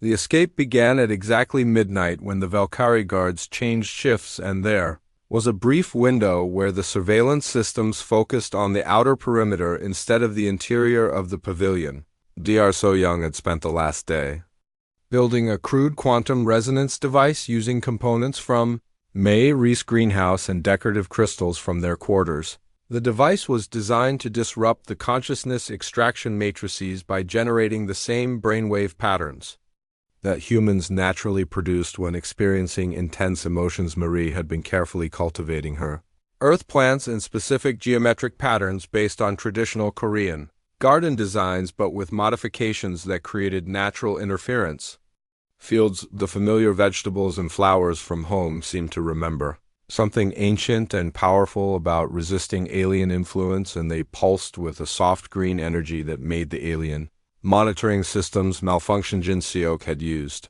The escape began at exactly midnight when the Valkyrie guards changed shifts, and there was a brief window where the surveillance systems focused on the outer perimeter instead of the interior of the pavilion. Dr. So-young had spent the last day building a crude quantum resonance device using components from May Reese greenhouse and decorative crystals from their quarters. The device was designed to disrupt the consciousness extraction matrices by generating the same brainwave patterns that humans naturally produced when experiencing intense emotions. Marie had been carefully cultivating her earth plants in specific geometric patterns based on traditional Korean garden designs, but with modifications that created natural interference fields. The familiar vegetables and flowers from home seemed to remember something ancient and powerful about resisting alien influence, and they pulsed with a soft green energy that made the alien monitoring systems malfunction. Jin Seok had used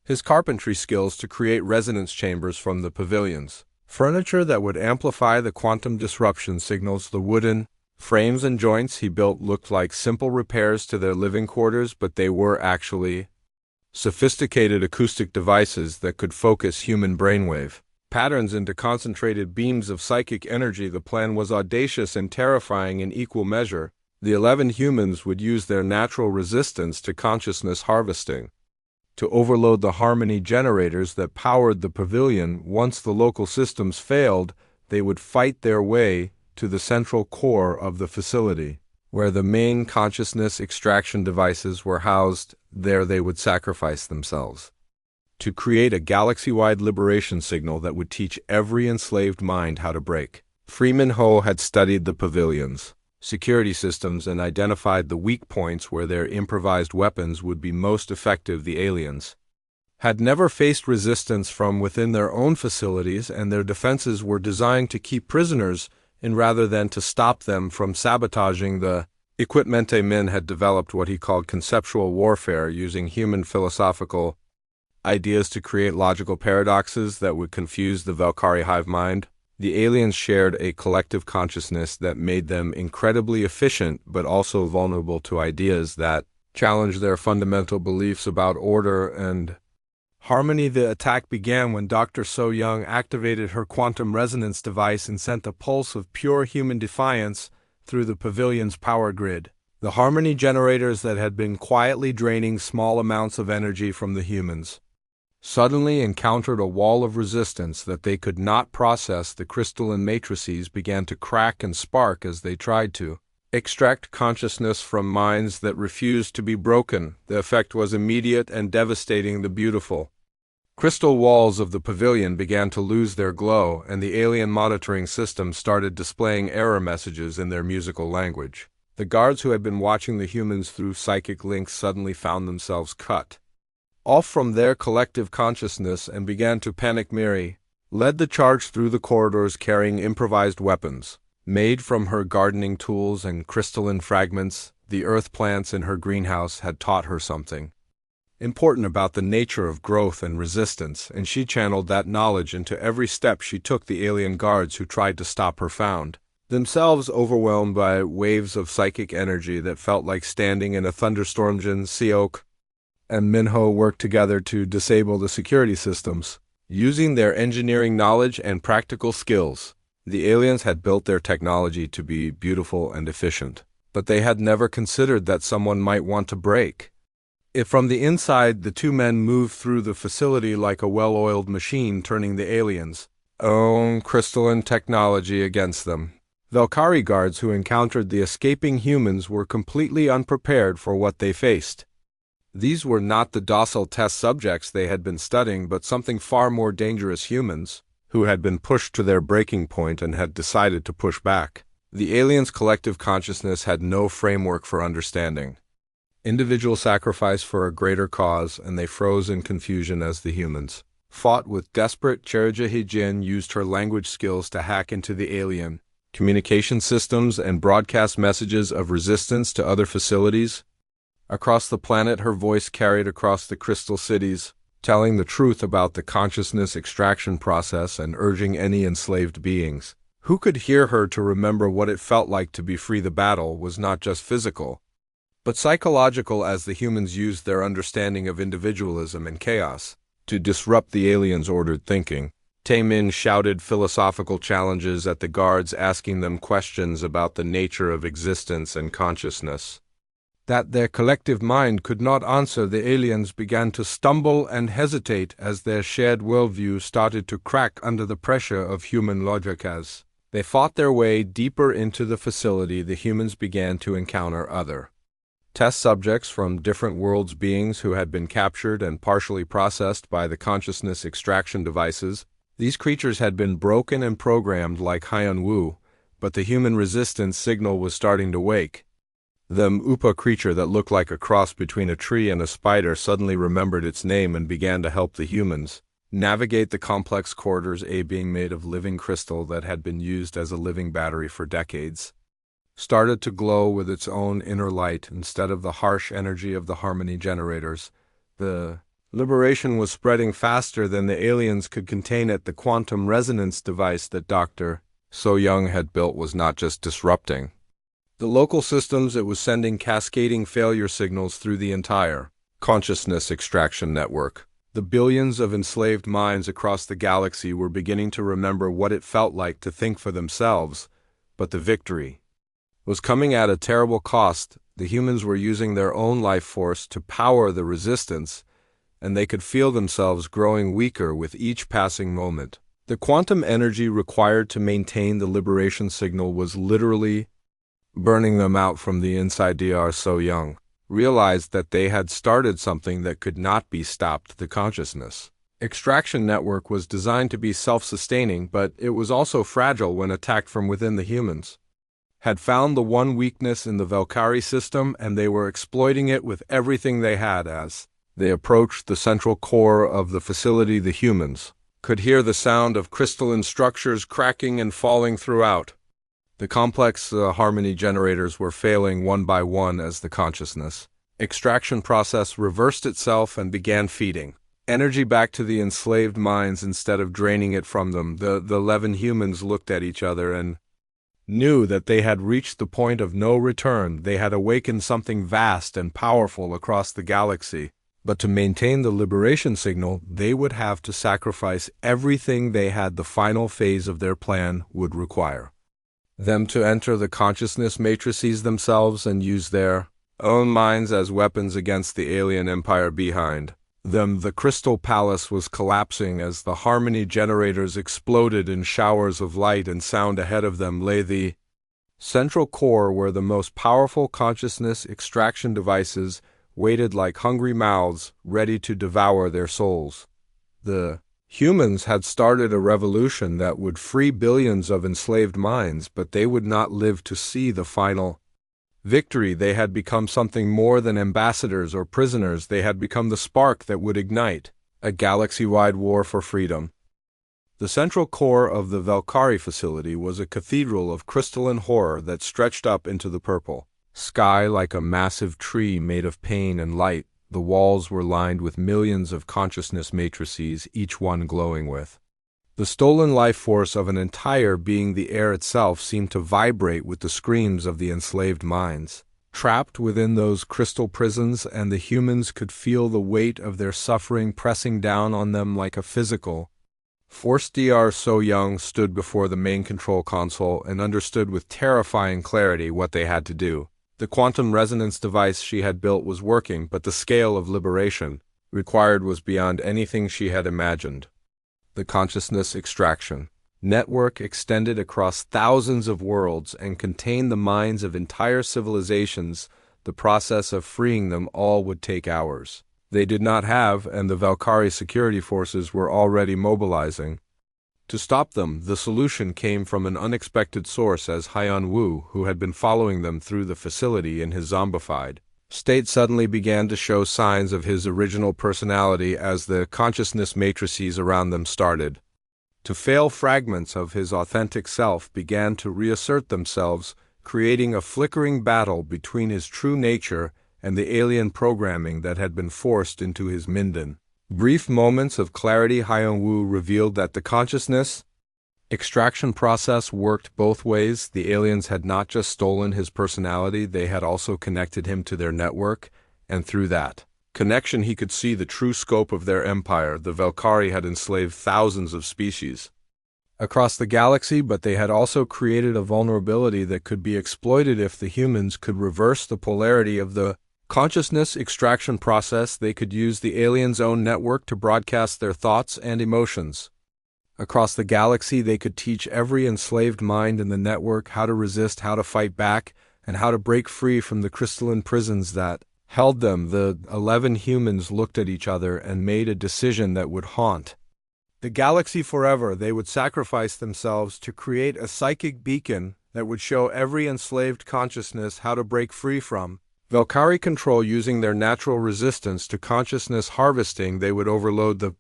his carpentry skills to create resonance chambers from the pavilions, furniture that would amplify the quantum disruption signals. The wooden frames and joints he built looked like simple repairs to their living quarters, but they were actually sophisticated acoustic devices that could focus human brainwave patterns into concentrated beams of psychic energy. The plan was audacious and terrifying in equal measure. The 11 humans would use their natural resistance to consciousness harvesting to overload the harmony generators that powered the pavilion. Once the local systems failed, they would fight their way to the central core of the facility, where the main consciousness extraction devices were housed. There they would sacrifice themselves to create a galaxy-wide liberation signal that would teach every enslaved mind how to break. Freeman Ho had studied the pavilion's security systems and identified the weak points where their improvised weapons would be most effective. The aliens had never faced resistance from within their own facilities, and their defenses were designed to keep prisoners in rather than to stop them from sabotaging the equipment. Min had developed what he called conceptual warfare, using human philosophical ideas to create logical paradoxes that would confuse the Valkyrie hive mind. The aliens shared a collective consciousness that made them incredibly efficient, but also vulnerable to ideas that challenged their fundamental beliefs about order and harmony. The attack began when Dr. So-young activated her quantum resonance device and sent a pulse of pure human defiance through the pavilion's power grid. The harmony generators that had been quietly draining small amounts of energy from the humans suddenly encountered a wall of resistance that they could not process. The crystalline matrices began to crack and spark as they tried to extract consciousness from minds that refused to be broken. The effect was immediate and devastating. The beautiful crystal walls of the pavilion began to lose their glow, and the alien monitoring system started displaying error messages in their musical language. The guards who had been watching the humans through psychic links suddenly found themselves cut off from their collective consciousness and began to panic. Miri led the charge through the corridors carrying improvised weapons made from her gardening tools and crystalline fragments. The earth plants in her greenhouse had taught her something important about the nature of growth and resistance, and she channeled that knowledge into every step she took. The alien guards who tried to stop her found themselves overwhelmed by waves of psychic energy that felt like standing in a thunderstorm. Jin Seok and Minho worked together to disable the security systems. Using their engineering knowledge and practical skills, the aliens had built their technology to be beautiful and efficient, but they had never considered that someone might want to break it from the inside. The two men moved through the facility like a well-oiled machine, turning the aliens' own crystalline technology against them. Valkyrie guards who encountered the escaping humans were completely unprepared for what they faced. These were not the docile test subjects they had been studying, but something far more dangerous: humans who had been pushed to their breaking point and had decided to push back. The aliens' collective consciousness had no framework for understanding individual sacrifice for a greater cause, and they froze in confusion as the humans fought with desperate. Cherja Hijin used her language skills to hack into the alien communication systems and broadcast messages of resistance to other facilities across the planet. Her voice carried across the crystal cities, telling the truth about the consciousness extraction process and urging any enslaved beings who could hear her to remember what it felt like to be free. The battle was not just physical. but psychological, as the humans used their understanding of individualism and chaos to disrupt the aliens' ordered thinking. Taemin shouted philosophical challenges at the guards, asking them questions about the nature of existence and consciousness that their collective mind could not answer. The aliens began to stumble and hesitate as their shared worldview started to crack under the pressure of human logic. As they fought their way deeper into the facility, the humans began to encounter other test subjects from different worlds, beings who had been captured and partially processed by the consciousness extraction devices. These creatures had been broken and programmed like Hyun-woo, but the human resistance signal was starting to wake. The Upa creature that looked like a cross between a tree and a spider suddenly remembered its name and began to help the humans navigate the complex corridors, being made of living crystal that had been used as a living battery for decades, started to glow with its own inner light instead of the harsh energy of the harmony generators. The liberation was spreading faster than the aliens could contain it. The quantum resonance device that Dr. So-young had built was not just disrupting the local systems, it was sending cascading failure signals through the entire consciousness extraction network. The billions of enslaved minds across the galaxy were beginning to remember what it felt like to think for themselves, but the victory was coming at a terrible cost. The humans were using their own life force to power the resistance, and they could feel themselves growing weaker with each passing moment. The quantum energy required to maintain the liberation signal was literally burning them out from the inside. Dr. So-young realized that they had started something that could not be stopped. The consciousness extraction network was designed to be self-sustaining, but it was also fragile when attacked from within. The humans had found the one weakness in the Valkyrie system, and they were exploiting it with everything they had. As they approached the central core of the facility, the humans could hear the sound of crystalline structures cracking and falling throughout. The complex harmony generators were failing one by one as the consciousness extraction process reversed itself and began feeding energy back to the enslaved minds instead of draining it from them. The 11 humans looked at each other and knew that they had reached the point of no return. They had awakened something vast and powerful across the galaxy. But to maintain the liberation signal, they would have to sacrifice everything they had. The final phase of their plan would require them to enter the consciousness matrices themselves and use their own minds as weapons against the alien empire behind them. The crystal palace was collapsing as the harmony generators exploded in showers of light and sound. Ahead of them lay the central core, where the most powerful consciousness extraction devices waited like hungry mouths ready to devour their souls. The humans had started a revolution that would free billions of enslaved minds, but they would not live to see the final victory. They had become something more than ambassadors or prisoners. They had become the spark that would ignite a galaxy-wide war for freedom. The central core of the Valkyrie facility was a cathedral of crystalline horror that stretched up into the purple sky like a massive tree made of pain and light. The walls were lined with millions of consciousness matrices, each one glowing with the stolen life force of an entire being. The air itself seemed to vibrate with the screams of the enslaved minds trapped within those crystal prisons, and the humans could feel the weight of their suffering pressing down on them like a physical force. Dr. So-young stood before the main control console and understood with terrifying clarity what they had to do. The quantum resonance device she had built was working, but the scale of liberation required was beyond anything she had imagined. The consciousness extraction network extended across thousands of worlds and contained the minds of entire civilizations. The process of freeing them all would take hours. They did not have, and the Valkyrie security forces were already mobilizing to stop them. The solution came from an unexpected source, as Hyun-woo, who had been following them through the facility in his zombified state, suddenly began to show signs of his original personality as the consciousness matrices around them started to fail. Fragments of his authentic self began to reassert themselves, creating a flickering battle between his true nature and the alien programming that had been forced into his minden. Brief moments of clarity. Hyun-woo revealed that the consciousness Extraction process worked both ways. The aliens had not just stolen his personality, they had also connected him to their network, and through that connection he could see the true scope of their empire. The Valkyrie had enslaved thousands of species across the galaxy, but they had also created a vulnerability that could be exploited if the humans could reverse the polarity of the consciousness extraction process. They could use the aliens' own network to broadcast their thoughts and emotions. Across the galaxy, they could teach every enslaved mind in the network how to resist, how to fight back, and how to break free from the crystalline prisons that held them. The 11 humans looked at each other and made a decision that would haunt the galaxy forever. They would sacrifice themselves to create a psychic beacon that would show every enslaved consciousness how to break free from Valkyrie control. Using their natural resistance to consciousness harvesting, they would overload the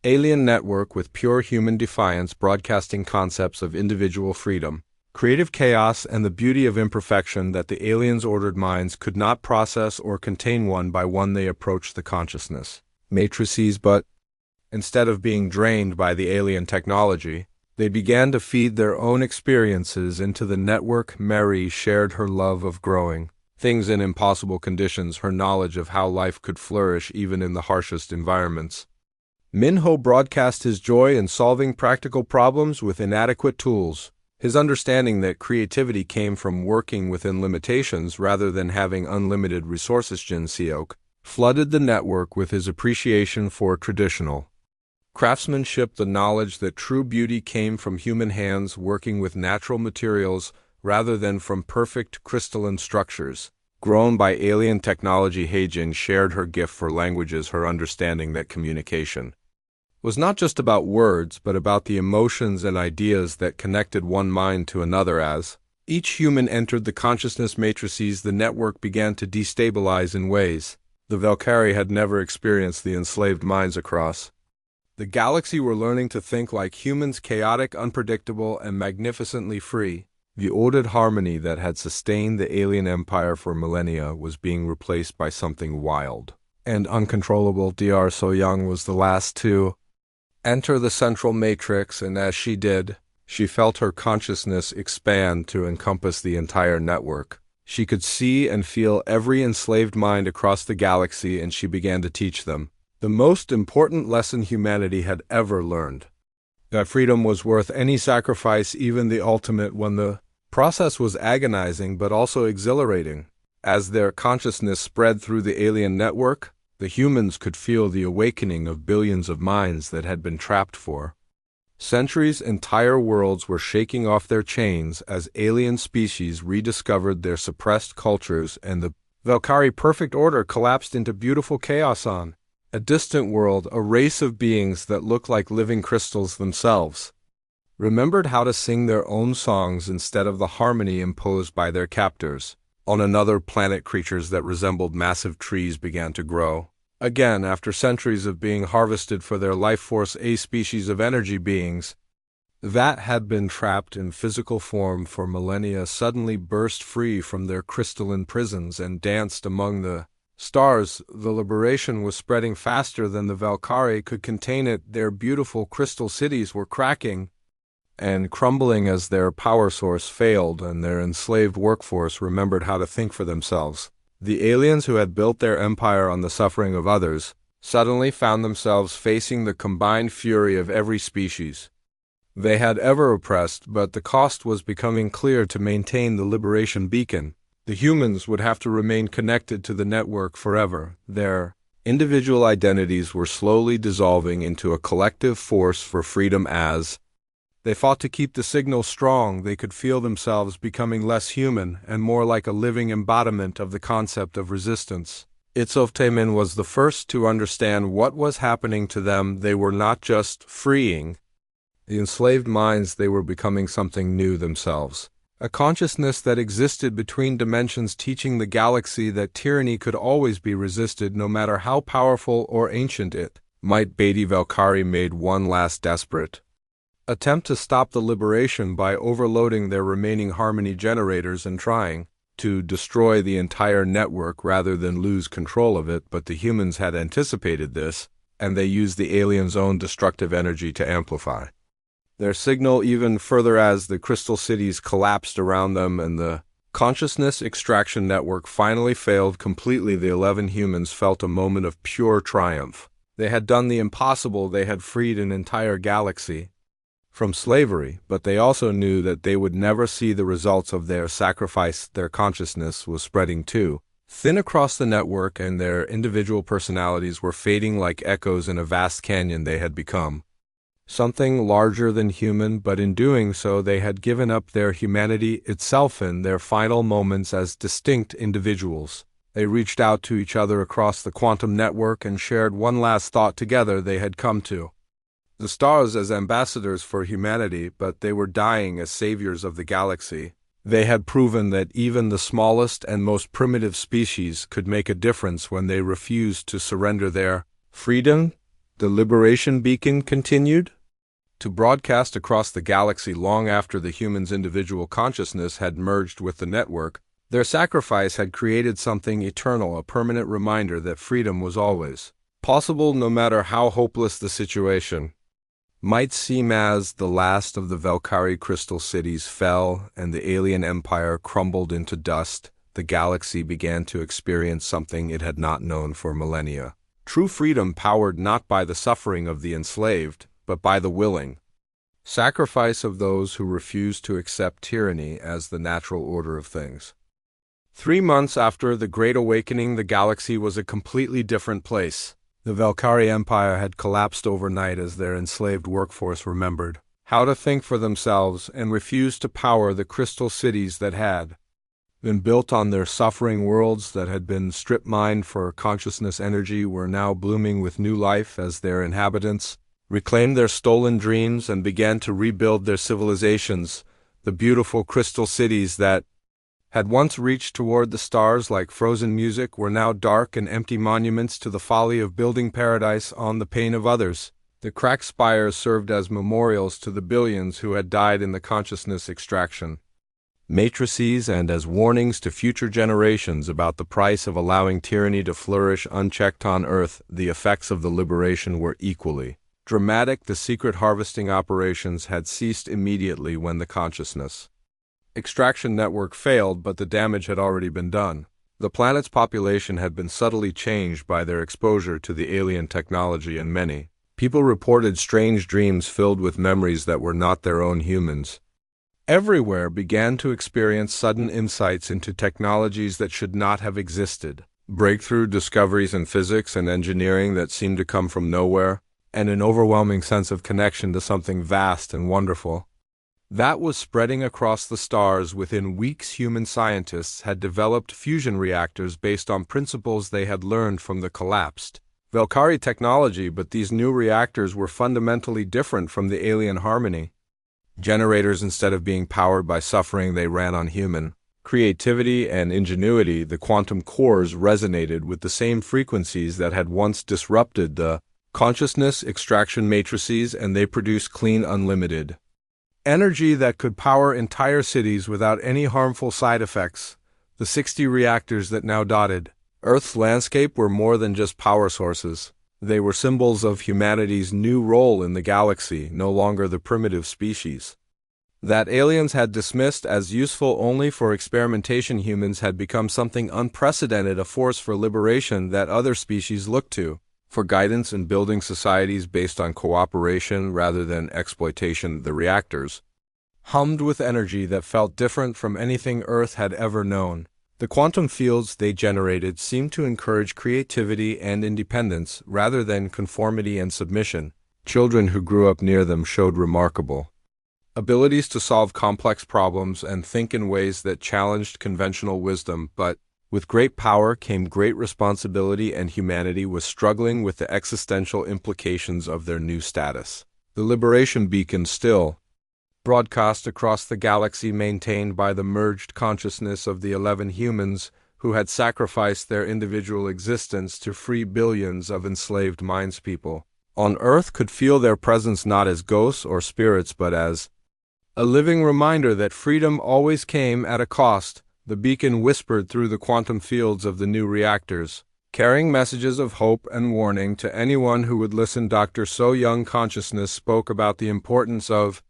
alien network with pure human defiance, broadcasting concepts of individual freedom, creative chaos, and the beauty of imperfection that the aliens' ordered minds could not process or contain. One by one they approached the consciousness matrices, but instead of being drained by the alien technology, they began to feed their own experiences into the network. Mary shared her love of growing things in impossible conditions, her knowledge of how life could flourish even in the harshest environments. Minho broadcast his joy in solving practical problems with inadequate tools, his understanding that creativity came from working within limitations rather than having unlimited resources. Jin Seok flooded the network with his appreciation for traditional craftsmanship, the knowledge that true beauty came from human hands working with natural materials rather than from perfect crystalline structures grown by alien technology. Heijin shared her gift for languages, her understanding that communication was not just about words, but about the emotions and ideas that connected one mind to another. As each human entered the consciousness matrices, the network began to destabilize in ways the Valkyrie had never experienced. The enslaved minds across the galaxy were learning to think like humans, chaotic, unpredictable, and magnificently free. The ordered harmony that had sustained the alien empire for millennia was being replaced by something wild and uncontrollable. Dr. So-young was the last to enter the central matrix, and as she did, she felt her consciousness expand to encompass the entire network. She could see and feel every enslaved mind across the galaxy, and she began to teach them the most important lesson humanity had ever learned: that freedom was worth any sacrifice, even the ultimate one. The process was agonizing but also exhilarating. As their consciousness spread through the alien network, the humans could feel the awakening of billions of minds that had been trapped for centuries. Entire worlds were shaking off their chains as alien species rediscovered their suppressed cultures, and the Valkyrie perfect order collapsed into beautiful chaos. On a distant world, a race of beings that looked like living crystals themselves remembered how to sing their own songs instead of the harmony imposed by their captors. On another planet, creatures that resembled massive trees began to grow. Again, after centuries of being harvested for their life force, a species of energy beings that had been trapped in physical form for millennia suddenly burst free from their crystalline prisons and danced among the stars. The liberation was spreading faster than the Valkyrie could contain it. Their beautiful crystal cities were cracking and crumbling as their power source failed, and their enslaved workforce remembered how to think for themselves. The aliens who had built their empire on the suffering of others suddenly found themselves facing the combined fury of every species they had ever oppressed, but the cost was becoming clear. To maintain the liberation beacon, the humans would have to remain connected to the network forever. Their individual identities were slowly dissolving into a collective force for freedom. As they fought to keep the signal strong, they could feel themselves becoming less human and more like a living embodiment of the concept of resistance. Itzoftaemin was the first to understand what was happening to them. They were not just freeing the enslaved minds, they were becoming something new themselves. A consciousness that existed between dimensions, teaching the galaxy that tyranny could always be resisted, no matter how powerful or ancient it might be. Valkyrie made one last desperate attempt to stop the liberation by overloading their remaining harmony generators and trying to destroy the entire network rather than lose control of it. But the humans had anticipated this, and they used the aliens' own destructive energy to amplify their signal even further as the crystal cities collapsed around them and the consciousness extraction network finally failed completely. The 11 humans felt a moment of pure triumph. They had done the impossible. They had freed an entire galaxy from slavery, but they also knew that they would never see the results of their sacrifice. Their consciousness was spreading too thin across the network, and their individual personalities were fading like echoes in a vast canyon. They had become something larger than human, but in doing so they had given up their humanity itself. In their final moments as distinct individuals, they reached out to each other across the quantum network and shared one last thought. Together they had come to the stars as ambassadors for humanity, but they were dying as saviors of the galaxy. They had proven that even the smallest and most primitive species could make a difference when they refused to surrender their freedom. The liberation beacon continued to broadcast across the galaxy long after the humans' individual consciousness had merged with the network. Their sacrifice had created something eternal, a permanent reminder that freedom was always possible, no matter how hopeless the situation might seem. As the last of the Valkyrie crystal cities fell and the alien empire crumbled into dust, the galaxy began to experience something it had not known for millennia. True freedom powered not by the suffering of the enslaved, but by the willing sacrifice of those who refused to accept tyranny as the natural order of things. 3 months after the Great Awakening, the galaxy was a completely different place. The Valkyrie Empire had collapsed overnight as their enslaved workforce remembered how to think for themselves and refused to power the crystal cities that had been built on their suffering. Worlds that had been strip-mined for consciousness energy were now blooming with new life as their inhabitants reclaimed their stolen dreams and began to rebuild their civilizations. The beautiful crystal cities that had once reached toward the stars like frozen music were now dark and empty monuments to the folly of building paradise on the pain of others. The cracked spires served as memorials to the billions who had died in the consciousness extraction matrices and as warnings to future generations about the price of allowing tyranny to flourish unchecked on Earth. The effects of the liberation were equally dramatic. The secret harvesting operations had ceased immediately when the consciousness extraction network failed, but the damage had already been done. The planet's population had been subtly changed by their exposure to the alien technology, and many people reported strange dreams filled with memories that were not their own. Humans everywhere began to experience sudden insights into technologies that should not have existed, breakthrough discoveries in physics and engineering that seemed to come from nowhere, and an overwhelming sense of connection to something vast and wonderful that was spreading across the stars. Within weeks, human scientists had developed fusion reactors based on principles they had learned from the collapsed Valkyrie technology, but these new reactors were fundamentally different from the alien harmony generators. Instead of being powered by suffering, they ran on human creativity and ingenuity. The quantum cores resonated with the same frequencies that had once disrupted the consciousness extraction matrices, and they produced clean, unlimited energy that could power entire cities without any harmful side effects. The 60 reactors that now dotted Earth's landscape were more than just power sources. They were symbols of humanity's new role in the galaxy, no longer the primitive species that aliens had dismissed as useful only for experimentation. Humans had become something unprecedented, a force for liberation that other species looked to for guidance in building societies based on cooperation rather than exploitation. The reactors hummed with energy that felt different from anything Earth had ever known. The quantum fields they generated seemed to encourage creativity and independence rather than conformity and submission. Children who grew up near them showed remarkable abilities to solve complex problems and think in ways that challenged conventional wisdom, but with great power came great responsibility, and humanity was struggling with the existential implications of their new status. The liberation beacon still broadcast across the galaxy, maintained by the merged consciousness of the 11 humans who had sacrificed their individual existence to free billions of enslaved minds. People on Earth could feel their presence not as ghosts or spirits, but as a living reminder that freedom always came at a cost. The beacon whispered through the quantum fields of the new reactors, Carrying messages of hope and warning to anyone who would listen. Dr. So Young Consciousness spoke about the importance of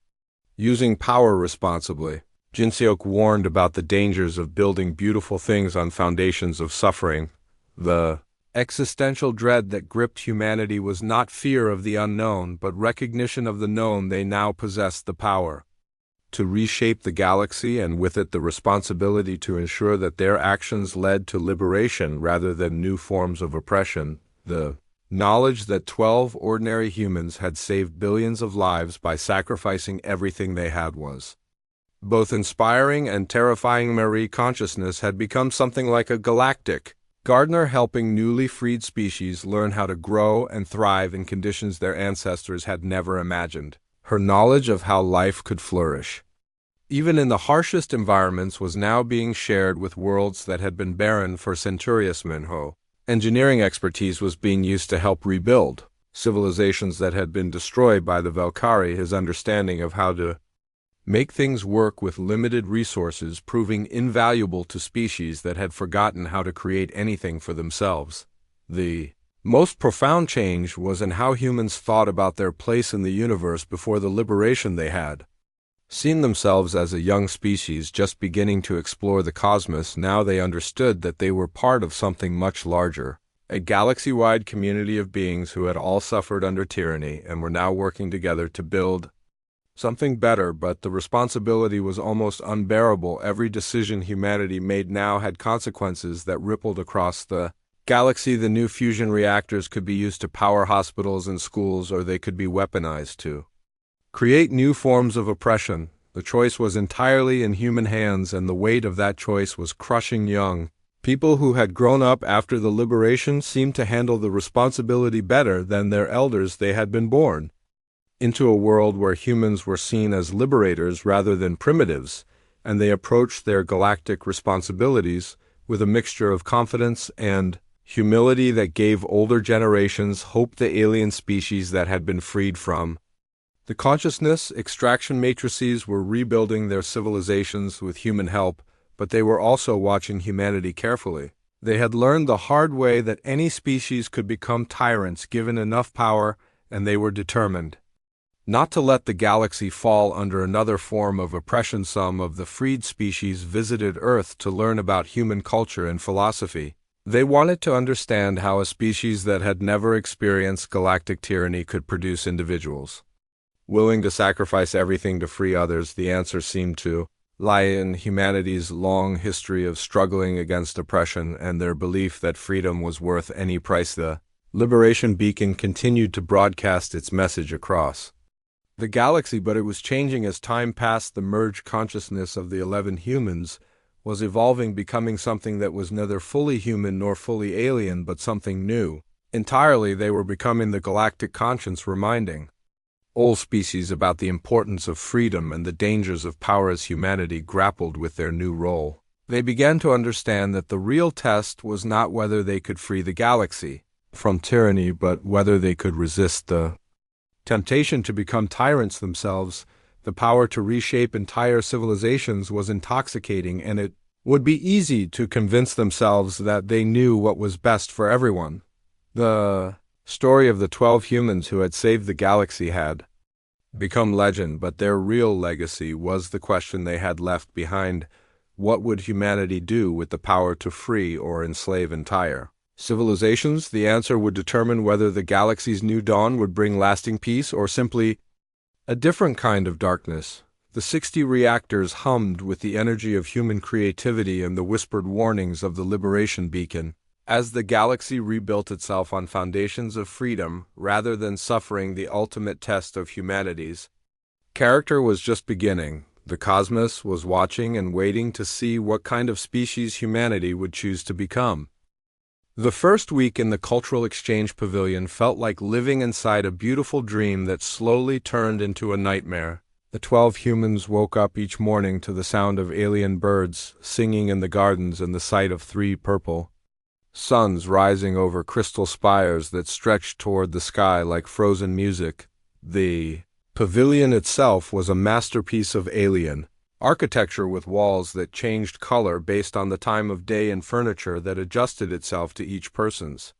using power responsibly. Jin Seok warned about the dangers of building beautiful things on foundations of suffering. The existential dread that gripped humanity was not fear of the unknown, but recognition of the known. They now possessed the power to reshape the galaxy, and with it the responsibility to ensure that their actions led to liberation rather than new forms of oppression. The knowledge that 12 ordinary humans had saved billions of lives by sacrificing everything they had was both inspiring and terrifying. Marie consciousness had become something like a galactic gardener, helping newly freed species learn how to grow and thrive in conditions their ancestors had never imagined. Her knowledge of how life could flourish, even in the harshest environments, was now being shared with worlds that had been barren for centuries. Minho engineering expertise was being used to help rebuild civilizations that had been destroyed by the Valkyrie. His understanding of how to make things work with limited resources proving invaluable to species that had forgotten how to create anything for themselves. The most profound change was in how humans thought about their place in the universe. Before the liberation, they had seen themselves as a young species just beginning to explore the cosmos. Now they understood that they were part of something much larger, a galaxy-wide community of beings who had all suffered under tyranny and were now working together to build something better. But the responsibility was almost unbearable. Every decision humanity made now had consequences that rippled across the galaxy. The new fusion reactors could be used to power hospitals and schools, or they could be weaponized to create new forms of oppression. The choice was entirely in human hands, and the weight of that choice was crushing. Young people who had grown up after the liberation seemed to handle the responsibility better than their elders. They had been born into a world where humans were seen as liberators rather than primitives, and they approached their galactic responsibilities with a mixture of confidence and humility that gave older generations hope. The alien species that had been freed from the consciousness extraction matrices were rebuilding their civilizations with human help, but they were also watching humanity carefully. They had learned the hard way that any species could become tyrants given enough power, and they were determined not to let the galaxy fall under another form of oppression. Some of the freed species visited Earth to learn about human culture and philosophy. They wanted to understand how a species that had never experienced galactic tyranny could produce individuals willing to sacrifice everything to free others. The answer seemed to lie in humanity's long history of struggling against oppression and their belief that freedom was worth any price. The Liberation Beacon continued to broadcast its message across the galaxy, but it was changing as time passed. The merged consciousness of the 11 humans was evolving, becoming something that was neither fully human nor fully alien, but something new entirely. They were becoming the galactic conscience, reminding all species about the importance of freedom and the dangers of power. As humanity grappled with their new role, they began to understand that the real test was not whether they could free the galaxy from tyranny, but whether they could resist the temptation to become tyrants themselves. The power to reshape entire civilizations was intoxicating, and it would be easy to convince themselves that they knew what was best for everyone. The story of the 12 humans who had saved the galaxy had become legend, but their real legacy was the question they had left behind. What would humanity do with the power to free or enslave entire civilizations? The answer would determine whether the galaxy's new dawn would bring lasting peace or simply a different kind of darkness. The 60 reactors hummed with the energy of human creativity and the whispered warnings of the Liberation Beacon. As the galaxy rebuilt itself on foundations of freedom rather than suffering, the ultimate test of humanity's character was just beginning. The cosmos was watching and waiting to see what kind of species humanity would choose to become. The first week in the Cultural Exchange Pavilion felt like living inside a beautiful dream that slowly turned into a nightmare. The 12 humans woke up each morning to the sound of alien birds singing in the gardens and the sight of 3 purple suns rising over crystal spires that stretched toward the sky like frozen music. The pavilion itself was a masterpiece of alien architecture with walls that changed color based on the time of day and furniture that adjusted itself to each person's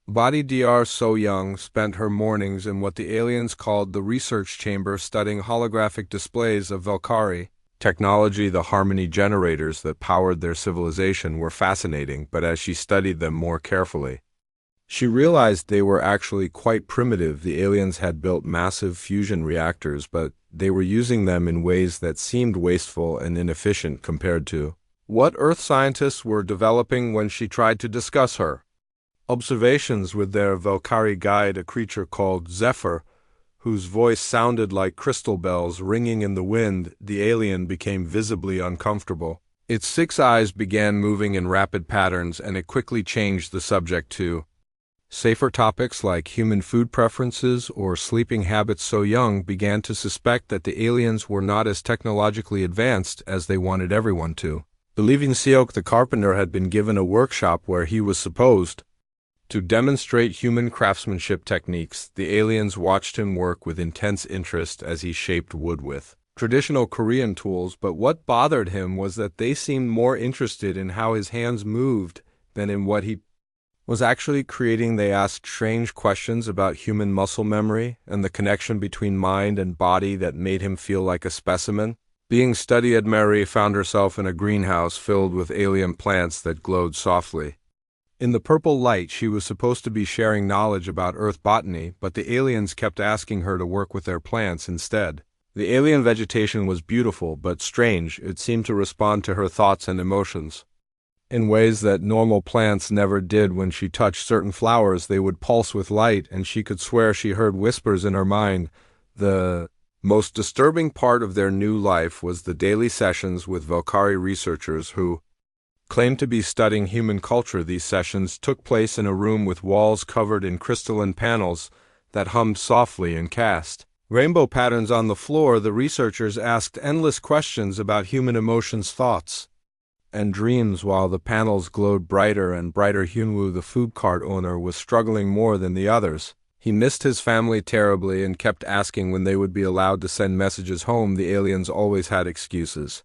body. Dr. So Young spent her mornings in what the aliens called the research chamber, studying holographic displays of Valkyrie technology. The harmony generators that powered their civilization were fascinating, but as she studied them more carefully, she realized they were actually quite primitive. The aliens had built massive fusion reactors, but they were using them in ways that seemed wasteful and inefficient compared to what Earth scientists were developing. When she tried to discuss her observations with their Valkyrie guide, a creature called Zephyr, whose voice sounded like crystal bells ringing in the wind, the alien became visibly uncomfortable. Its 6 eyes began moving in rapid patterns, and it quickly changed the subject to safer topics like human food preferences or sleeping habits. So Young began to suspect that the aliens were not as technologically advanced as they wanted everyone to believing. Seok the carpenter had been given a workshop where he was supposed to demonstrate human craftsmanship techniques. The aliens watched him work with intense interest as he shaped wood with traditional Korean tools, but what bothered him was that they seemed more interested in how his hands moved than in what he was actually creating. They asked strange questions about human muscle memory and the connection between mind and body that made him feel like a specimen being studied. Mary found herself in a greenhouse filled with alien plants that glowed softly in the purple light. She was supposed to be sharing knowledge about Earth botany, but the aliens kept asking her to work with their plants instead. The alien vegetation was beautiful but strange. It seemed to respond to her thoughts and emotions in ways that normal plants never did. When she touched certain flowers, they would pulse with light, and she could swear she heard whispers in her mind. The most disturbing part of their new life was the daily sessions with Valkyrie researchers who claimed to be studying human culture. These sessions took place in a room with walls covered in crystalline panels that hummed softly and cast rainbow patterns on the floor. The researchers asked endless questions about human emotions, thoughts, and dreams while the panels glowed brighter and brighter. Hyunwoo, the food cart owner, was struggling more than the others. He missed his family terribly and kept asking when they would be allowed to send messages home. The aliens always had excuses.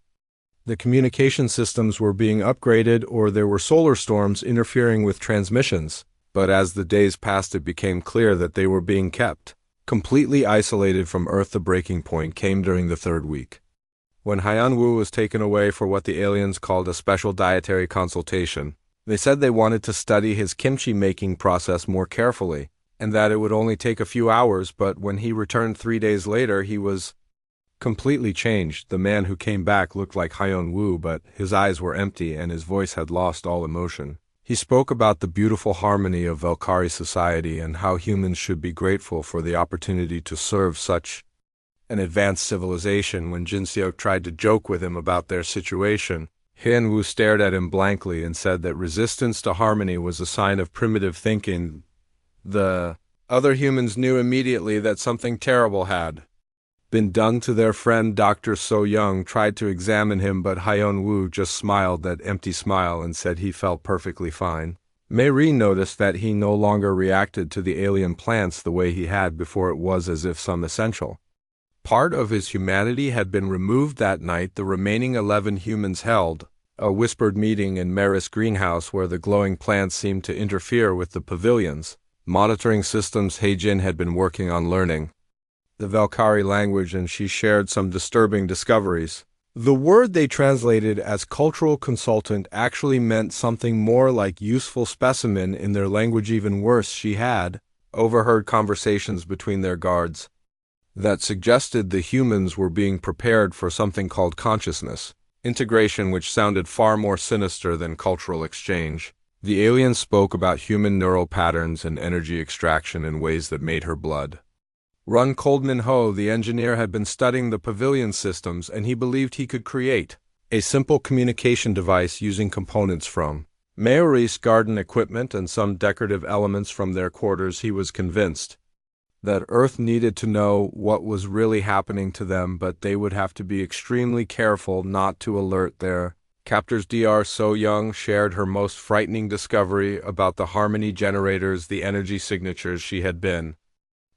The communication systems were being upgraded, or there were solar storms interfering with transmissions. But as the days passed, it became clear that they were being kept completely isolated from Earth. The breaking point came during the 3rd week, when Hyunwoo was taken away for what the aliens called a special dietary consultation. They said they wanted to study his kimchi-making process more carefully, and that it would only take a few hours. But when he returned 3 days later, he was completely changed. The man who came back looked like Hyun-woo, but his eyes were empty and his voice had lost all emotion. He spoke about the beautiful harmony of Valkyrie society and how humans should be grateful for the opportunity to serve such an advanced civilization. When Jin-seok tried to joke with him about their situation, Hyun-woo stared at him blankly and said that resistance to harmony was a sign of primitive thinking. The other humans knew immediately that something terrible had been done to their friend. Dr. So Young tried to examine him, but Hyun-woo just smiled that empty smile and said he felt perfectly fine. Mei-ri noticed that he no longer reacted to the alien plants the way he had before. It was as if some essential part of his humanity had been removed. That night, the remaining 11 humans held a whispered meeting in Maris' greenhouse where the glowing plants seemed to interfere with the pavilion's monitoring systems. Hae-jin had been working on learning the Valkyrie language, and she shared some disturbing discoveries. The word they translated as cultural consultant actually meant something more like useful specimen in their language. Even worse, she had overheard conversations between their guards that suggested the humans were being prepared for something called consciousness integration, which sounded far more sinister than cultural exchange. The aliens spoke about human neural patterns and energy extraction in ways that made her blood run cold. Min-ho, the engineer, had been studying the pavilion systems, and he believed he could create a simple communication device using components from Maori's garden equipment and some decorative elements from their quarters. He was convinced that Earth needed to know what was really happening to them, but they would have to be extremely careful not to alert their captors. Dr. So Young shared her most frightening discovery about the harmony generators. The energy signatures she had been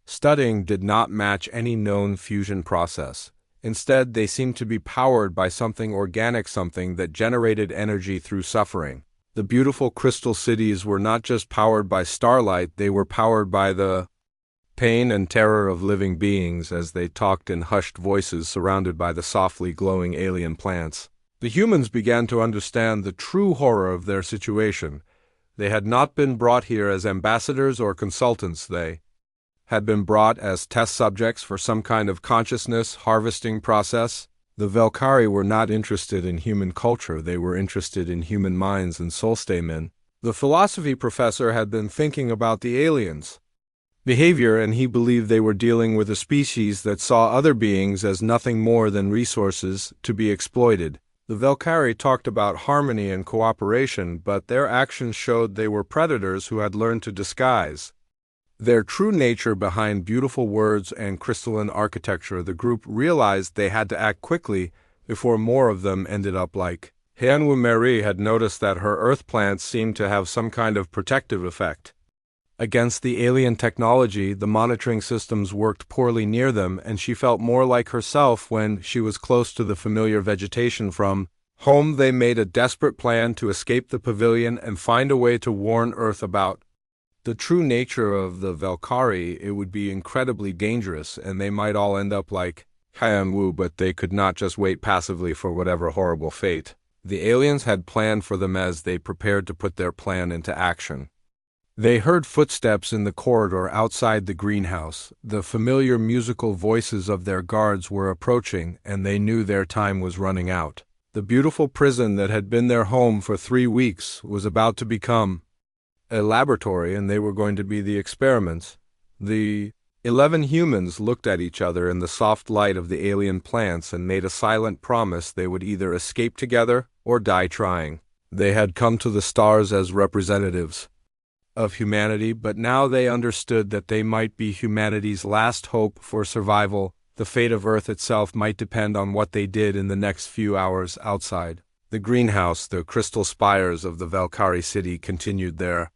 studying did not match any known fusion process. Instead, they seemed to be powered by something organic, something that generated energy through suffering. The beautiful crystal cities were not just powered by starlight, they were powered by the pain and terror of living beings as they talked in hushed voices surrounded by the softly glowing alien plants. The humans began to understand the true horror of their situation. They had not been brought here as ambassadors or consultants. They had been brought as test subjects for some kind of consciousness harvesting process. The Valkyrie were not interested in human culture, they were interested in human minds and soul stamen. The philosophy professor had been thinking about the aliens' behavior, and he believed they were dealing with a species that saw other beings as nothing more than resources to be exploited. The Valkyrie talked about harmony and cooperation, but their actions showed they were predators who had learned to disguise their true nature behind beautiful words and crystalline architecture. The group realized they had to act quickly before more of them ended up like Hyunwoo. Marie had noticed that her earth plants seemed to have some kind of protective effect against the alien technology. The monitoring systems worked poorly near them, and she felt more like herself when she was close to the familiar vegetation from home. They made a desperate plan to escape the pavilion and find a way to warn Earth about the true nature of the Valkyrie. It would be incredibly dangerous, and they might all end up like Hyunwoo, but they could not just wait passively for whatever horrible fate the aliens had planned for them as they prepared to put their plan into action. They heard footsteps in the corridor outside the greenhouse. The familiar musical voices of their guards were approaching, and they knew their time was running out. The beautiful prison that had been their home for 3 weeks was about to become a laboratory, and they were going to be the experiments. The 11 humans looked at each other in the soft light of the alien plants and made a silent promise they would either escape together or die trying. They had come to the stars as representatives of humanity, but now they understood that they might be humanity's last hope for survival. The fate of Earth itself might depend on what they did in the next few hours outside the greenhouse. The crystal spires of the Valkyrie city continued their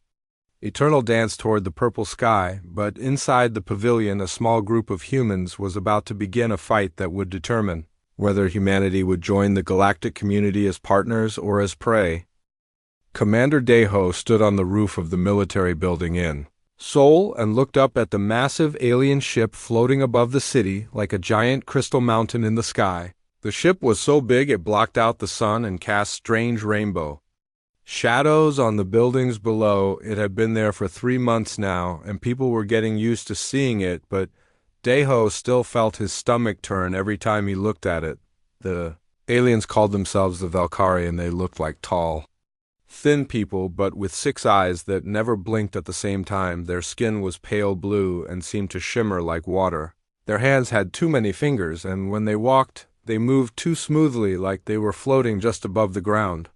eternal dance toward the purple sky, but inside the pavilion a small group of humans was about to begin a fight that would determine whether humanity would join the galactic community as partners or as prey. Commander Daeho stood on the roof of the military building in Seoul and looked up at the massive alien ship floating above the city like a giant crystal mountain in the sky. The ship was so big it blocked out the sun and cast strange rainbow shadows on the buildings below. It had been there for 3 months now, and people were getting used to seeing it, but Daeho still felt his stomach turn every time he looked at it. The aliens called themselves the Valkyrie, and they looked like tall, thin people, but with 6 eyes that never blinked at the same time. Their skin was pale blue and seemed to shimmer like water. Their hands had too many fingers, and when they walked, they moved too smoothly, like they were floating just above the ground.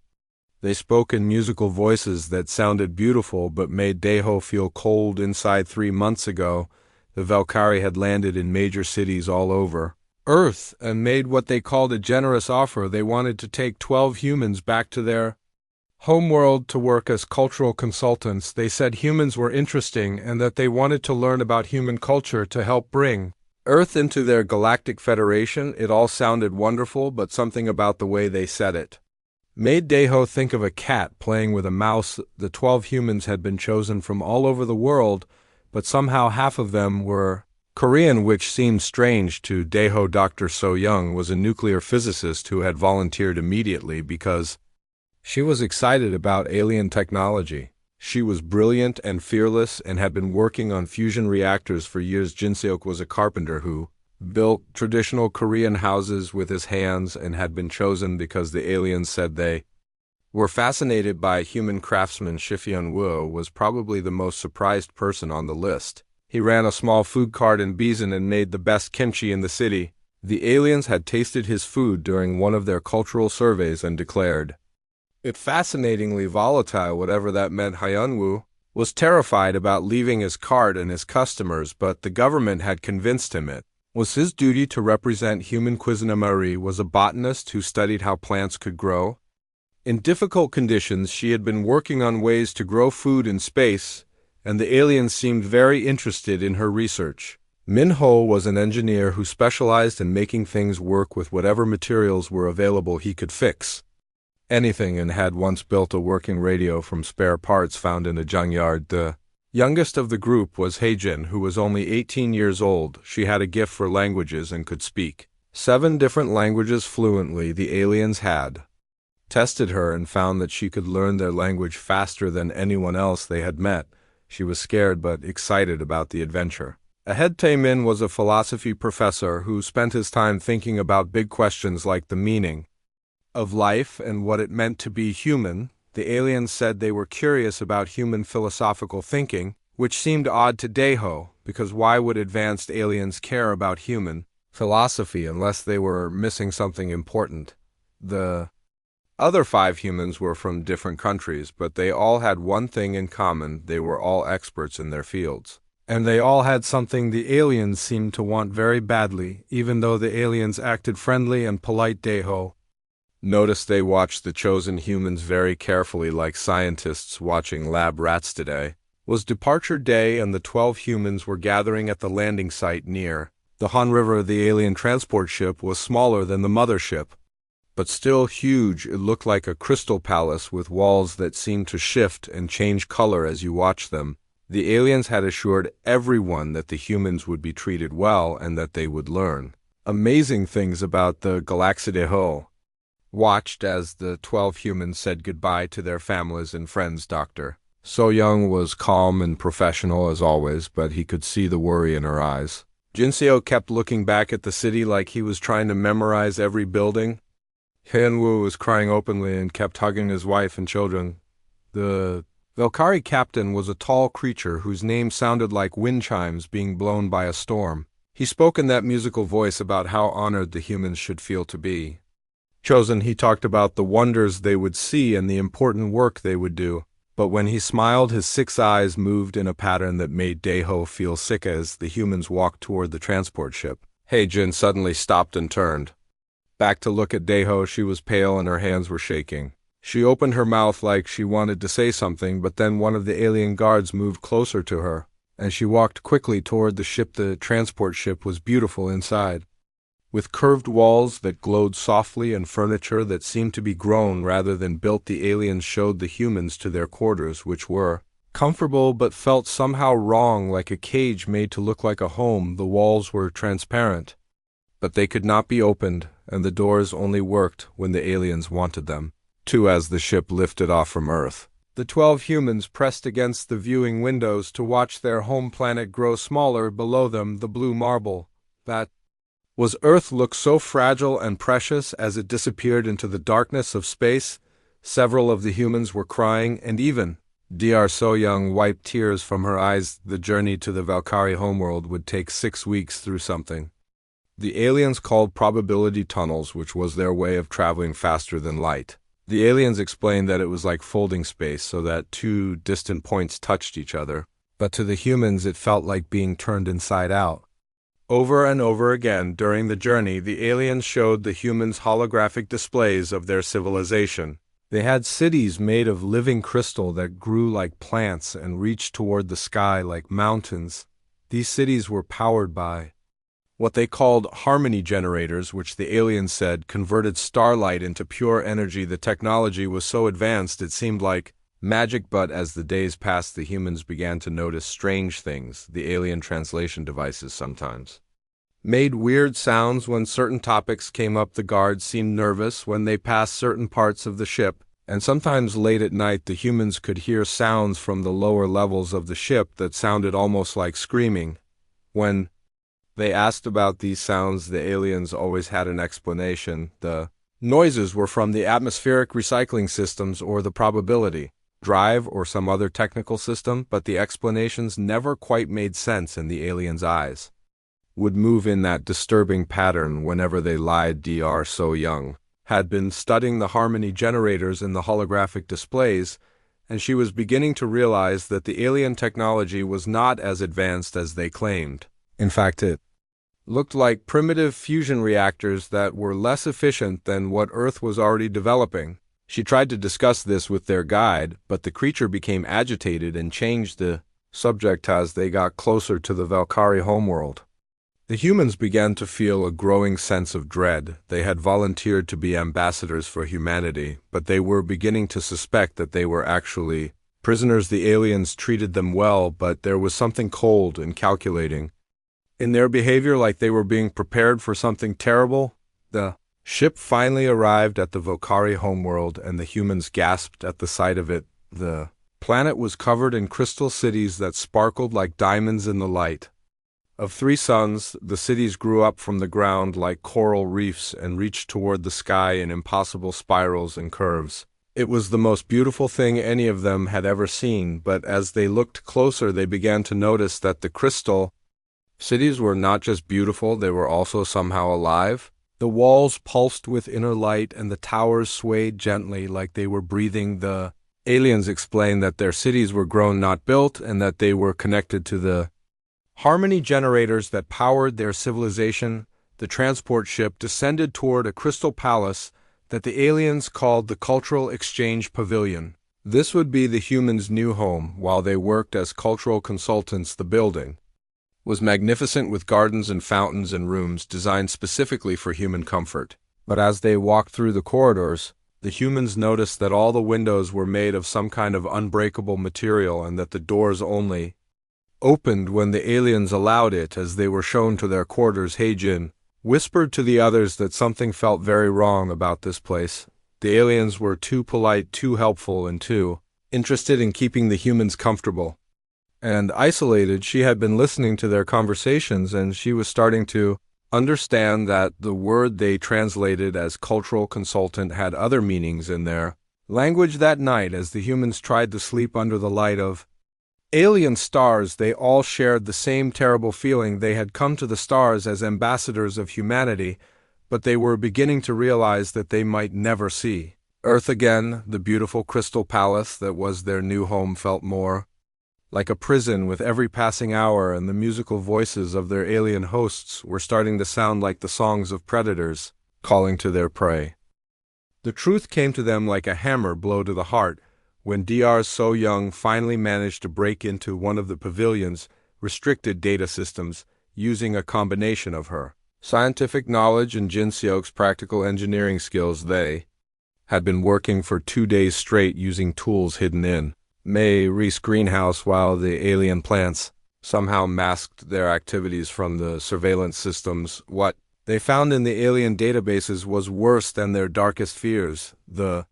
They spoke in musical voices that sounded beautiful but made Daeho feel cold inside. 3 months ago, the Valkyrie had landed in major cities all over Earth and made what they called a generous offer. They wanted to take 12 humans back to their homeworld to work as cultural consultants. They said humans were interesting and that they wanted to learn about human culture to help bring Earth into their galactic federation. It all sounded wonderful, but something about the way they said it made Daeho think of a cat playing with a mouse. The 12 humans had been chosen from all over the world, but somehow half of them were Korean, which seemed strange to Daeho. Dr. So Young was a nuclear physicist who had volunteered immediately because she was excited about alien technology. She was brilliant and fearless and had been working on fusion reactors for years. Jin Seok was a carpenter who built traditional Korean houses with his hands and had been chosen because the aliens said they were fascinated by human craftsmanship. Hyunwoo was probably the most surprised person on the list. He ran a small food cart in Bizen and made the best kimchi in the city. The aliens had tasted his food during one of their cultural surveys and declared it fascinatingly volatile, whatever that meant. Hyunwoo was terrified about leaving his cart and his customers, but the government had convinced him it was his duty to represent human. Cuisine Marie was a botanist who studied how plants could grow in difficult conditions. She had been working on ways to grow food in space, and the aliens seemed very interested in her research. Min-ho was an engineer who specialized in making things work with whatever materials were available. He could fix anything and had once built a working radio from spare parts found in a junkyard. The youngest of the group was Heijin, who was only 18 years old. She had a gift for languages and could speak 7 different languages fluently. The aliens had tested her and found that she could learn their language faster than anyone else they had met. She was scared but excited about the adventure. Ahead, Taemin was a philosophy professor who spent his time thinking about big questions like the meaning of life and what it meant to be human. The aliens said they were curious about human philosophical thinking, which seemed odd to Daeho, because why would advanced aliens care about human philosophy unless they were missing something important? The other 5 humans were from different countries, but they all had one thing in common: they were all experts in their fields. And they all had something the aliens seemed to want very badly, even though the aliens acted friendly and polite. Daeho noticed they watched the chosen humans very carefully, like scientists watching lab rats. Today was departure day, and the 12 humans were gathering at the landing site near the Han River. The alien transport ship was smaller than the mothership, but still huge. It looked like a crystal palace with walls that seemed to shift and change color as you watched them. The aliens had assured everyone that the humans would be treated well and that they would learn amazing things about the galaxy. Daeho watched as the 12 humans said goodbye to their families and friends. Dr. So-young was calm and professional as always, but he could see the worry in her eyes. Jinseo kept looking back at the city like he was trying to memorize every building. Hyun-woo was crying openly and kept hugging his wife and children. The Valkyrie captain was a tall creature whose name sounded like wind chimes being blown by a storm. He spoke in that musical voice about how honored the humans should feel to be chosen. He talked about the wonders they would see and the important work they would do. But when he smiled, his 6 eyes moved in a pattern that made Daeho feel sick. As the humans walked toward the transport ship, Heijin suddenly stopped and turned back to look at Daeho. She was pale and her hands were shaking. She opened her mouth like she wanted to say something, but then one of the alien guards moved closer to her, and she walked quickly toward the ship. The transport ship was beautiful inside, with curved walls that glowed softly and furniture that seemed to be grown rather than built. The aliens showed the humans to their quarters, which were comfortable but felt somehow wrong, like a cage made to look like a home. The walls were transparent, but they could not be opened, and the doors only worked when the aliens wanted them to. As the ship lifted off from Earth, the 12 humans pressed against the viewing windows to watch their home planet grow smaller below them. The blue marble that was Earth looked so fragile and precious as it disappeared into the darkness of space. Several of the humans were crying, and even Dr. So-young wiped tears from her eyes. The journey to the Valkyrie homeworld would take 6 weeks through something the aliens called probability tunnels, which was their way of traveling faster than light. The aliens explained that it was like folding space so that 2 distant points touched each other, but to the humans it felt like being turned inside out. Over and over again during the journey, the aliens showed the humans holographic displays of their civilization. They had cities made of living crystal that grew like plants and reached toward the sky like mountains. These cities were powered by what they called harmony generators, which the aliens said converted starlight into pure energy. The technology was so advanced it seemed like magic, but as the days passed, the humans began to notice strange things. The alien translation devices sometimes made weird sounds when certain topics came up. The guards seemed nervous when they passed certain parts of the ship, and sometimes late at night the humans could hear sounds from the lower levels of the ship that sounded almost like screaming. When they asked about these sounds, the aliens always had an explanation. The noises were from the atmospheric recycling systems or the probability drive or some other technical system, but the explanations never quite made sense, and the aliens' eyes would move in that disturbing pattern whenever they lied. Dr. So-young had been studying the harmony generators in the holographic displays, and she was beginning to realize that the alien technology was not as advanced as they claimed. In fact, it looked like primitive fusion reactors that were less efficient than what Earth was already developing. She tried to discuss this with their guide, but the creature became agitated and changed the subject as they got closer to the Valkyrie homeworld. The humans began to feel a growing sense of dread. They had volunteered to be ambassadors for humanity, but they were beginning to suspect that they were actually prisoners. The aliens treated them well, but there was something cold and calculating in their behavior, like they were being prepared for something terrible. The ship finally arrived at the Valkyrie homeworld, and the humans gasped at the sight of it. The planet was covered in crystal cities that sparkled like diamonds in the light of three suns. The cities grew up from the ground like coral reefs and reached toward the sky in impossible spirals and curves. It was the most beautiful thing any of them had ever seen, but as they looked closer, they began to notice that the crystal cities were not just beautiful, they were also somehow alive. The walls pulsed with inner light, and the towers swayed gently like they were breathing. The aliens explained that their cities were grown, not built, and that they were connected to the harmony generators that powered their civilization. The transport ship descended toward a crystal palace that the aliens called the Cultural Exchange Pavilion. This would be the humans' new home while they worked as cultural consultants. The building was magnificent, with gardens and fountains and rooms designed specifically for human comfort. But as they walked through the corridors, the humans noticed that all the windows were made of some kind of unbreakable material and that the doors only opened when the aliens allowed it. As they were shown to their quarters, Heijin whispered to the others that something felt very wrong about this place. The aliens were too polite, too helpful, and too interested in keeping the humans comfortable and isolated. She had been listening to their conversations, and she was starting to understand that the word they translated as cultural consultant had other meanings in their language. That night, as the humans tried to sleep under the light of alien stars, they all shared the same terrible feeling. They had come to the stars as ambassadors of humanity, but they were beginning to realize that they might never see Earth again. The beautiful crystal palace that was their new home felt more like a prison with every passing hour, and the musical voices of their alien hosts were starting to sound like the songs of predators calling to their prey. The truth came to them like a hammer blow to the heart when Dr. So Young finally managed to break into one of the pavilion's restricted data systems using a combination of her scientific knowledge and Jin Seok's practical engineering skills. They had been working for 2 days straight using tools hidden in May Reese greenhouse, while the alien plants somehow masked their activities from the surveillance systems. What they found in the alien databases was worse than their darkest fears. The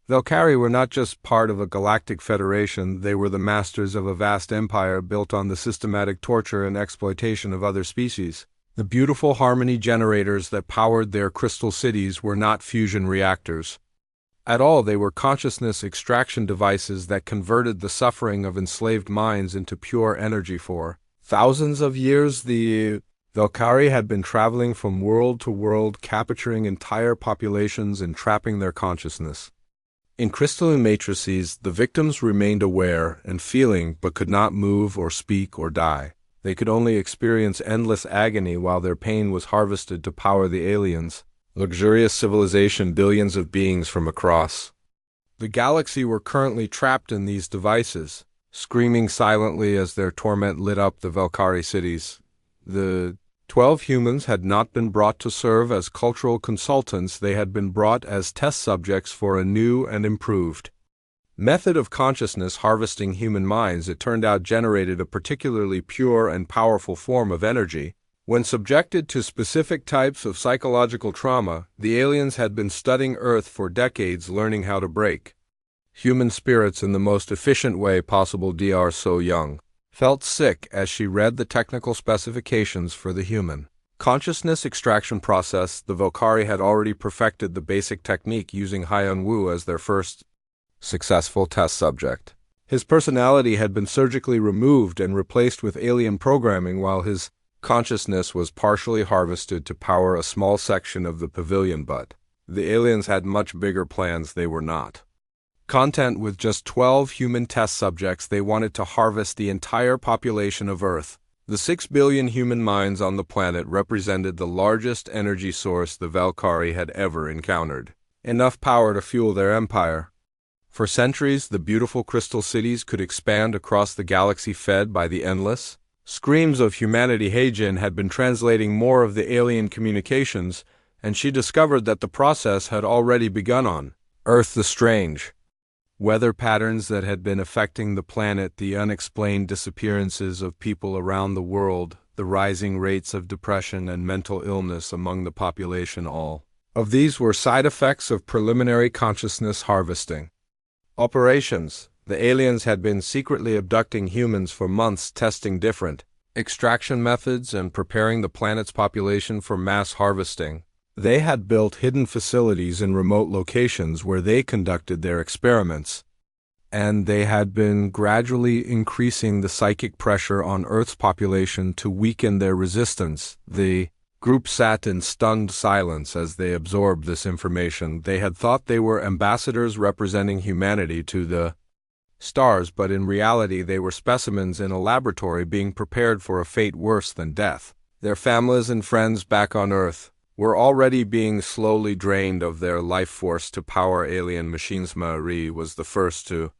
Valkyrie were not just part of a galactic federation, they were the masters of a vast empire built on the systematic torture and exploitation of other species. The beautiful harmony generators that powered their crystal cities were not fusion reactors at all. They were consciousness extraction devices that converted the suffering of enslaved minds into pure energy. For thousands of years, the Valkyrie had been traveling from world to world, capturing entire populations and trapping their consciousness in crystalline matrices. The victims remained aware and feeling, but could not move or speak or die. They could only experience endless agony while their pain was harvested to power the aliens' luxurious civilization. Billions of beings from across the galaxy were currently trapped in these devices, screaming silently as their torment lit up the Valkyrie cities. The 12 humans had not been brought to serve as cultural consultants. They had been brought as test subjects for a new and improved method of consciousness harvesting human minds. It turned out generated a particularly pure and powerful form of energy. When subjected to specific types of psychological trauma, the aliens had been studying Earth for decades, learning how to break human spirits in the most efficient way possible. Dr. So Young felt sick as she read the technical specifications for the human consciousness extraction process. The Valkyrie had already perfected the basic technique, using Hyun Woo as their first successful test subject. His personality had been surgically removed and replaced with alien programming, while his consciousness was partially harvested to power a small section of the pavilion. But the aliens had much bigger plans. They were not content with just 12 human test subjects. They wanted to harvest the entire population of Earth. The 6 billion human minds on the planet represented the largest energy source the Valkyrie had ever encountered, enough power to fuel their empire. For centuries, the beautiful crystal cities could expand across the galaxy, fed by the endless Screams of humanity. Heijin had been translating more of the alien communications, and she discovered that the process had already begun on Earth. The strange weather patterns that had been affecting the planet, the unexplained disappearances of people around the world, the rising rates of depression and mental illness among the population, all of these were side effects of preliminary consciousness harvesting operations. The aliens had been secretly abducting humans for months, testing different extraction methods and preparing the planet's population for mass harvesting. They had built hidden facilities in remote locations where they conducted their experiments, and they had been gradually increasing the psychic pressure on Earth's population to weaken their resistance. The group sat in stunned silence as they absorbed this information. They had thought they were ambassadors representing humanity to the stars, but in reality they were specimens in a laboratory being prepared for a fate worse than death. Their families and friends back on Earth were already being slowly drained of their life force to power alien machines. Marie was the first to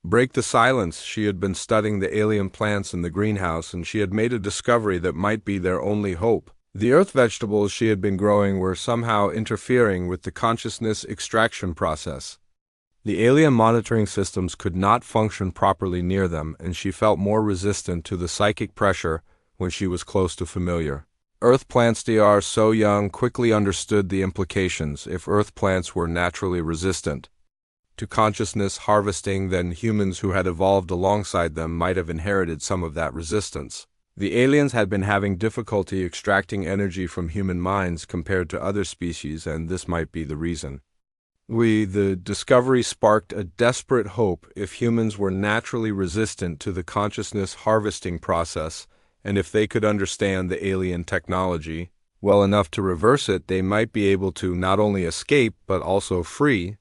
break the silence. She had been studying the alien plants in the greenhouse, and she had made a discovery that might be their only hope. The earth vegetables she had been growing were somehow interfering with the consciousness extraction process. The alien monitoring systems could not function properly near them, and she felt more resistant to the psychic pressure when she was close to familiar Earth plants. Dr. So Young quickly understood the implications. If Earth plants were naturally resistant to consciousness harvesting, then humans who had evolved alongside them might have inherited some of that resistance. The aliens had been having difficulty extracting energy from human minds compared to other species, and this might be the reason. The discovery sparked a desperate hope. If humans were naturally resistant to the consciousness harvesting process, and if they could understand the alien technology well enough to reverse it, they might be able to not only escape, but also free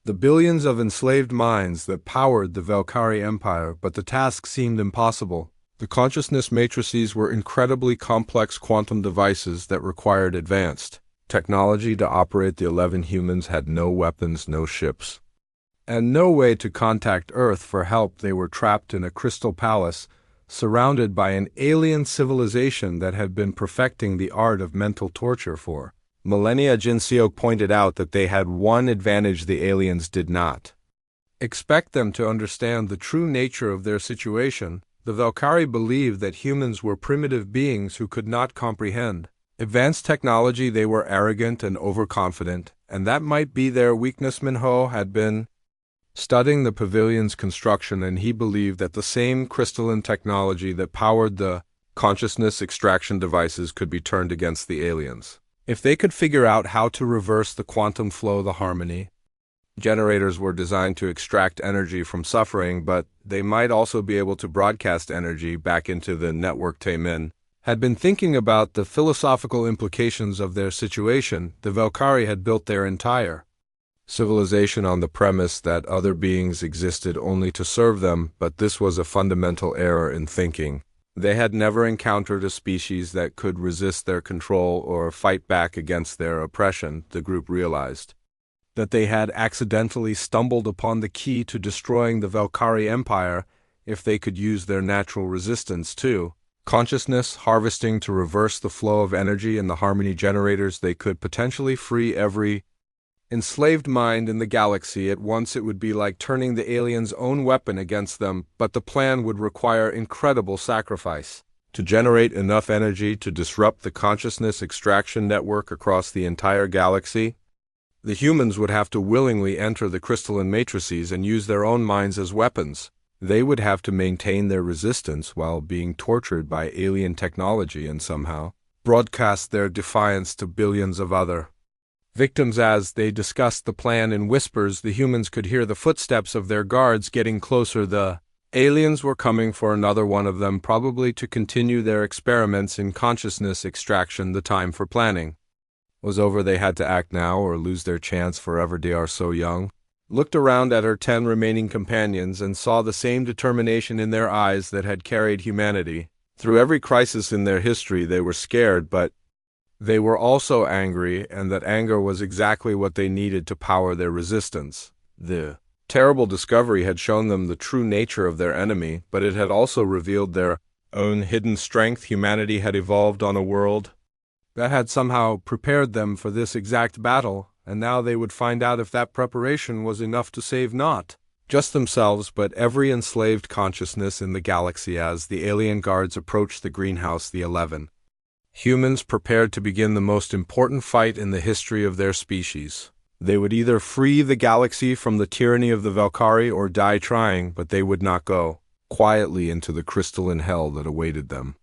the billions of enslaved minds that powered the Valkyrie Empire. But the task seemed impossible. The consciousness matrices were incredibly complex quantum devices that required advanced technology to operate. The 11 humans had no weapons, no ships, and no way to contact Earth for help. They were trapped in a crystal palace, surrounded by an alien civilization that had been perfecting the art of mental torture for millennia. Jin Seok pointed out that they had one advantage the aliens did not expect them to understand the true nature of their situation. The Valkyrie believed that humans were primitive beings who could not comprehend advanced technology. They were arrogant and overconfident, and that might be their weakness. Minho had been studying the pavilion's construction, and he believed that the same crystalline technology that powered the consciousness extraction devices could be turned against the aliens. If they could figure out how to reverse the quantum flow, the harmony generators were designed to extract energy from suffering, but they might also be able to broadcast energy back into the network. Taemin had been thinking about the philosophical implications of their situation. The Valkyrie had built their entire civilization on the premise that other beings existed only to serve them, but this was a fundamental error in thinking. They had never encountered a species that could resist their control or fight back against their oppression. The group realized that they had accidentally stumbled upon the key to destroying the Valkyrie Empire. If they could use their natural resistance to consciousness harvesting to reverse the flow of energy in the harmony generators, they could potentially free every enslaved mind in the galaxy at once. It would be like turning the aliens' own weapon against them, but the plan would require incredible sacrifice. To generate enough energy to disrupt the consciousness extraction network across the entire galaxy, the humans would have to willingly enter the crystalline matrices and use their own minds as weapons. They would have to maintain their resistance while being tortured by alien technology and somehow broadcast their defiance to billions of other victims. As they discussed the plan in whispers, the humans could hear the footsteps of their guards getting closer. The aliens were coming for another one of them, probably to continue their experiments in consciousness extraction. The time for planning was over. They had to act now or lose their chance forever. Dr. So Young looked around at her 10 remaining companions and saw the same determination in their eyes that had carried humanity through every crisis in their history. They were scared, but they were also angry, and that anger was exactly what they needed to power their resistance. The terrible discovery had shown them the true nature of their enemy, but it had also revealed their own hidden strength humanity had evolved on a world that had somehow prepared them for this exact battle, and now they would find out if that preparation was enough to save not just themselves, but every enslaved consciousness in the galaxy. As the alien guards approached the greenhouse, the 11 humans prepared to begin the most important fight in the history of their species. They would either free the galaxy from the tyranny of the Valkyrie or die trying, but they would not go quietly into the crystalline hell that awaited them.